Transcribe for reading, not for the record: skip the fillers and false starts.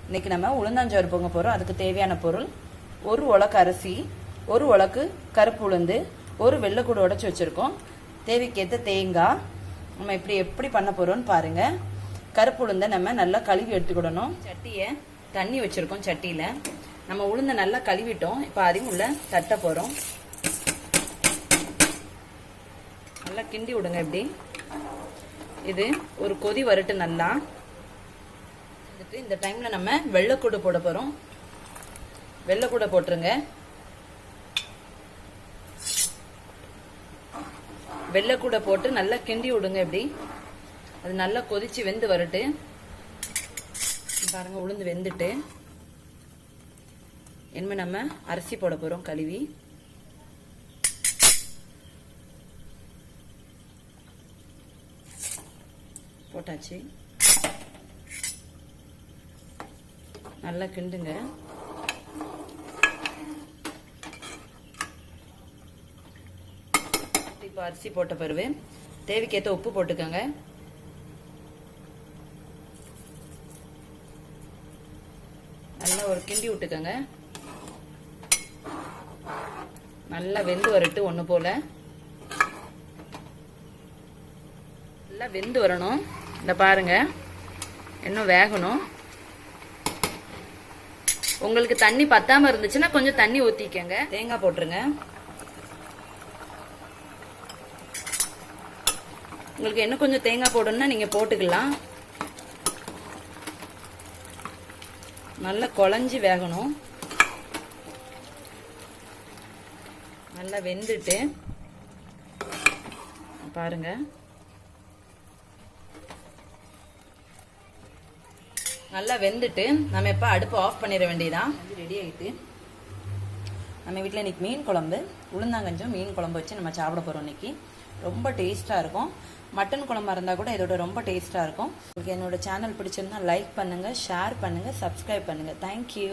இன்னைக்கு நம்ம உளுந்தாஞ்சோறு பொங்க போகிறோம். அதுக்கு தேவையான பொருள்: ஒரு உலக்கு அரிசி, ஒரு உலக்கு கருப்பு உளுந்து, ஒரு வெள்ளைக்கூடு உடைச்சி வச்சுருக்கோம், தேவைக்கேற்ற தேங்காய். நம்ம எப்படி பண்ண போகிறோம்னு பாருங்கள். கருப்பு உளுந்தை நம்ம நல்லா கழுவி எடுத்துக்கிடணும். சட்டியை தண்ணி வச்சுருக்கோம். சட்டியில் நம்ம உளுந்தை நல்லா கழுவிட்டோம். இப்போ அதையும் உள்ள தட்ட போகிறோம். நல்லா கிண்டி விடுங்க. இப்படி இது ஒரு கொதி வரட்டு. நல்லா இந்த டைம்ல நம்ம வெள்ளைக்கூடு போட போறோம். வெள்ளைக்கூட போட்டுருங்க. வெள்ளைக்கூட போட்டு நல்லா கிண்டி விடுங்க. இப்படி அது நல்லா கொதிச்சு வெந்து வரட்டு. பாருங்க, உளுந்து வெந்துட்டு இனிமே நம்ம அரிசி போட போறோம். கழுவி போட்டாச்சு. நல்லா கிண்டுங்க. இப்போ அரிசி போட்ட பிறகு தேவைக்கேற்ற உப்பு போட்டுக்கோங்க. நல்லா ஒரு கிண்டி விட்டுக்கோங்க. நல்லா வெந்து வரட்டு. ஒன்று போல நல்லா வெந்து வரணும். இந்த பாருங்க, இன்னும் வேகணும். உங்களுக்கு தண்ணி பத்தாம இருந்துச்சுன்னா கொஞ்சம் தண்ணி ஊத்திக்கங்க. தேங்காய் போட்டுருங்க. உங்களுக்கு இன்னும் கொஞ்சம் தேங்காய் போடணும்னா நீங்க போட்டுக்கலாம். நல்லா குழஞ்சி வேகணும். நல்லா வெந்துட்டு பாருங்க, நல்லா வெந்துட்டு நம்ம இப்போ அடுப்பு ஆஃப் பண்ணிட வேண்டியதான். ரெடி ஆகிட்டு நம்ம வீட்டில் இன்னைக்கு மீன் குழம்பு, உளுந்தாங்கஞ்சும் மீன் குழம்பு வச்சு நம்ம சாப்பிட போகிறோம். இன்னைக்கு ரொம்ப டேஸ்ட்டாக இருக்கும். மட்டன் குழம்பா இருந்தால் கூட இதோட ரொம்ப டேஸ்ட்டாக இருக்கும். உங்களுக்கு என்னோட சேனல் பிடிச்சிருந்தா லைக் பண்ணுங்கள், ஷேர் பண்ணுங்கள், சப்ஸ்கிரைப் பண்ணுங்கள். தேங்க்யூ.